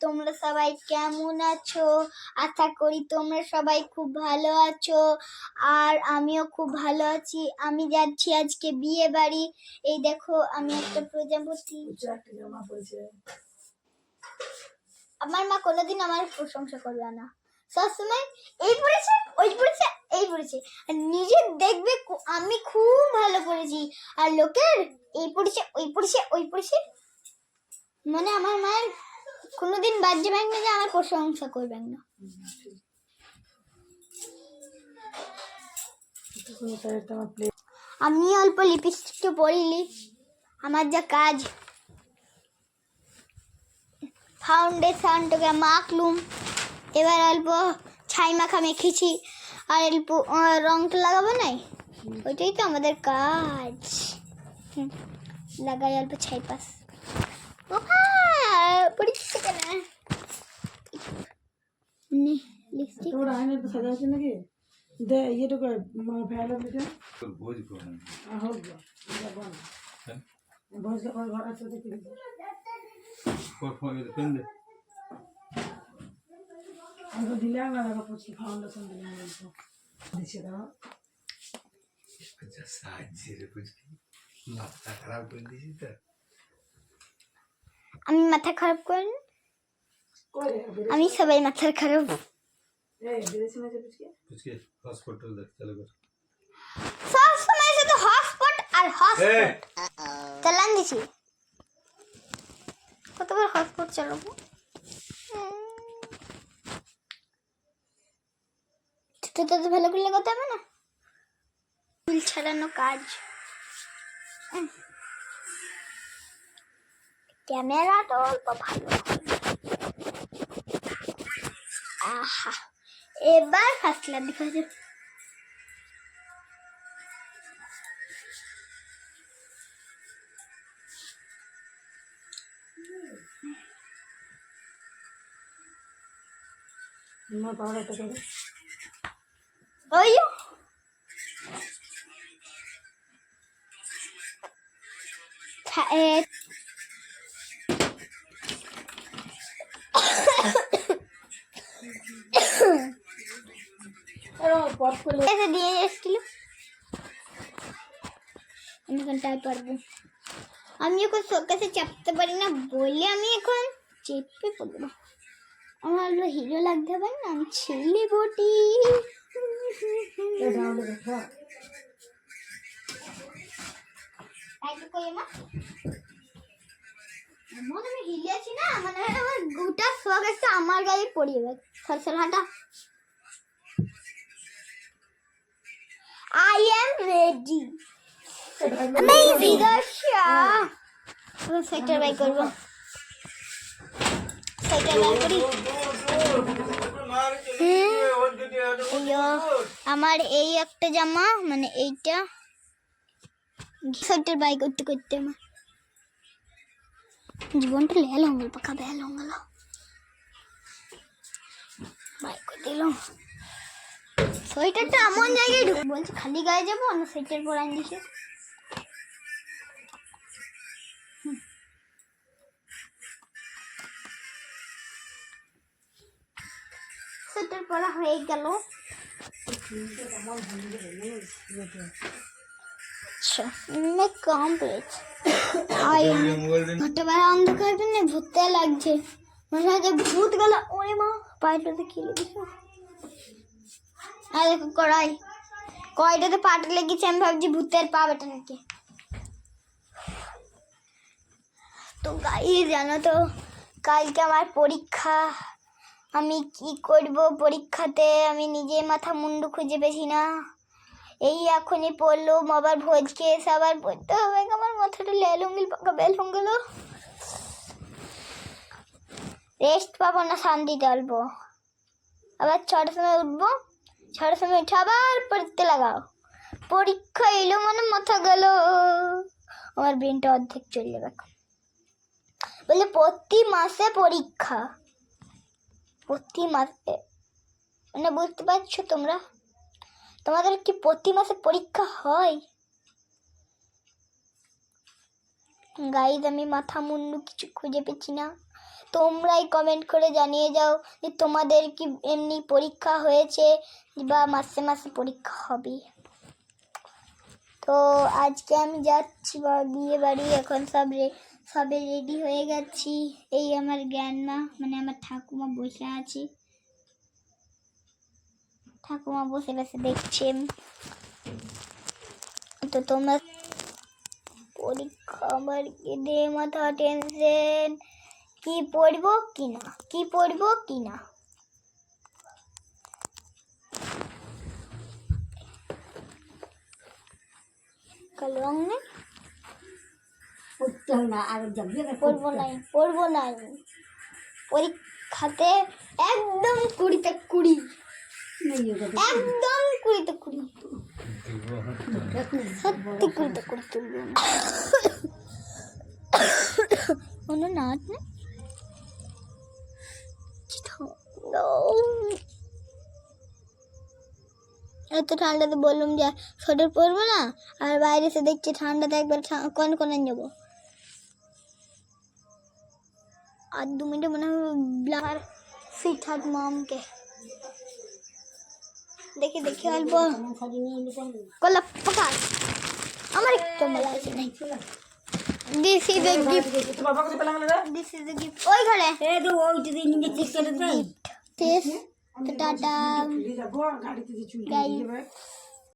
তোমরা সবাই কেমন আছো? আশা করি তোমরা সবাই খুব ভালো আছো, আর আমিও খুব ভালো আছি। আমি যাচ্ছি আজকে বিয়ে বাড়ি। এই দেখো আমি একটা প্রজাপতি। আমার মা কোনোদিন আমার প্রশংসা করবে না, সবসময় এই পড়েছে ওই পড়েছে এই পড়েছে, আর নিজে দেখবে আমি খুব ভালো পড়েছি, আর লোকের এই পড়েছে ওই পড়েছে ওই পড়েছে। মানে আমার মায়ের কোনোদিন বাজে ভাঙবে যে আমার প্রশংসা করবেন না। আমি অল্প লিপস্টিকটা পরিলি, আমার যা কাজ। ফাউন্ডেশনটাকে মাখলুম, এবার অল্প ছাই মাখা মেখেছি, আর অল্প রংটা লাগাবো নাই, ওইটাই তো আমাদের কাজ। লাগাই অল্প ছাই পাস। পরিচিত কেন লিপস্টিক নাকি দে ইয়েটা করে ফেলা দিতে ভোজ করুন হোক ভোজ ঘর আছে দেখি পেন দে আমি দিলাম না পড়ছি ফাউন্ডেশন দিলাম দিছে দাও अच्छा साजी रे कुछ माथा खराब कर दी तो আমি মাথা খারাপ করি, আমি সবাই মাথা খারাপ। এই বিদেশি না कुछ के हॉस्पिटल देख चलो कर সব সময় শুধু হটস্পট আর হটস্পট চালান দিছি। কতবার হটস্পট চালাবো? তো ভালো করে লাগাতে হবে না, ফুল ছাড়ানো কাজ। ক্যামেরা তো অল্প ভালো। আহা, এবার ফাসলা দেখা যাবে। না পাওয়ার একটা করে ওই পট করে এসে দিয়ে এসেছিল, আমি এখন তাই পারবো। আমি এখন শোকেসে চাপতে পারি না বলে আমি এখন চেপে পড়বো। আমার হিরো লাগতে পারে না, আমি ছেলে বটি। এমন আমি হিলেছি না, মানে আমার গোটা শোকেসটা আমার গায়ে পড়ে যাবে। ফসল হাঁটা I am ready. Amazing Russia. Sector buy করব, সেক্টর বাই করি। আমার এই একটা জামা, মানে এইটা সেক্টর বাই করতে করতে আমার জীবনটা লেল হঙ্গল পাকা বেল হঙ্গল বাই করে দিলাম। সোয়েটারটা এমন জায়গায় ঢুক বলছি খালি গায়ে যাবো না, সোয়েটার পরান দিছে। সোয়েটার পরা হয়ে গেল। আচ্ছা मैं কমপ্লিট। ঘরটা বাইরে অন্ধকারটা নিয়ে ভূতে লাগছে, মনে হয় যে ভূত গেল। ওরে মা পায়েটাতে খেলে দিছো। আর দেখো কড়াই, কড়াইটাতে পাটা লেগেছে, আমি ভাবছি ভূতের পা বেটা নাকি। তো গাইস জানো তো কালকে আমার পরীক্ষা, আমি কি করব পরীক্ষাতে আমি নিজে মাথা মুন্ডু খুঁজে পেছি না। এই এখনই পড়লো, আবার ভোজ খেয়ে এসে আবার পড়তে হবে। আমার মাথাটা লেলুঙ্গিল পাকা বেল হঙ্গল, রেস্ট পাবো না, শান্তিতে অল্প। আবার 6টার সময় উঠবো, 6টার সময় উঠে আবার পড়তে লাগাও। পরীক্ষা এলো মানে মাথা গেল, আমার ব্রেনটা অর্ধেক চলে যাবে। বলে প্রতি মাসে পরীক্ষা, প্রতি মাসে, মানে বুঝতে পারছো তোমরা? তোমাদের কি প্রতি মাসে পরীক্ষা হয়? গাইজ আমি মাথা মুন্ডু কিছু খুঁজে পেছি না, তোমরাই কমেন্ট করে জানিয়ে যাও যে তোমাদের কি এমনি পরীক্ষা হয়েছে বা মাসে মাসে পরীক্ষা হবে। তো আজকে আমি যাচ্ছি বিয়ে বাড়ি, এখন সবে রেডি হয়ে গেছি। এই আমার জ্ঞানমা মানে আমার ঠাকুমা বসে আছে, ঠাকুমা বসে বসে দেখছেন। তো তোমরা পরীক্ষা আমার কেঁদে মাথা টেনশন, কি পড়বো কি না, কি পড়বো কি না। কালো রং নেই, পড়বো নাই পরীক্ষাতে একদম 20-তে 20, একদম 20-তে 20, সত্যি 20-তে 20 তুলবো না। কোনো নাচ নেই, এত ঠান্ডাতে বললাম যে সোয়েটার পরবো না, আর বাইরে এসে দেখছি ঠান্ডাতে একবার কনকনে যাবো। আর 2 মিনিটে মনে হয় ব্লার ফিট হাত মমকে দেখি অল্প কলা পাকা আমার একটু মজা আছে। This is a gift, this is a gift. ওই ঘরে টাটা গাড়িতে চুল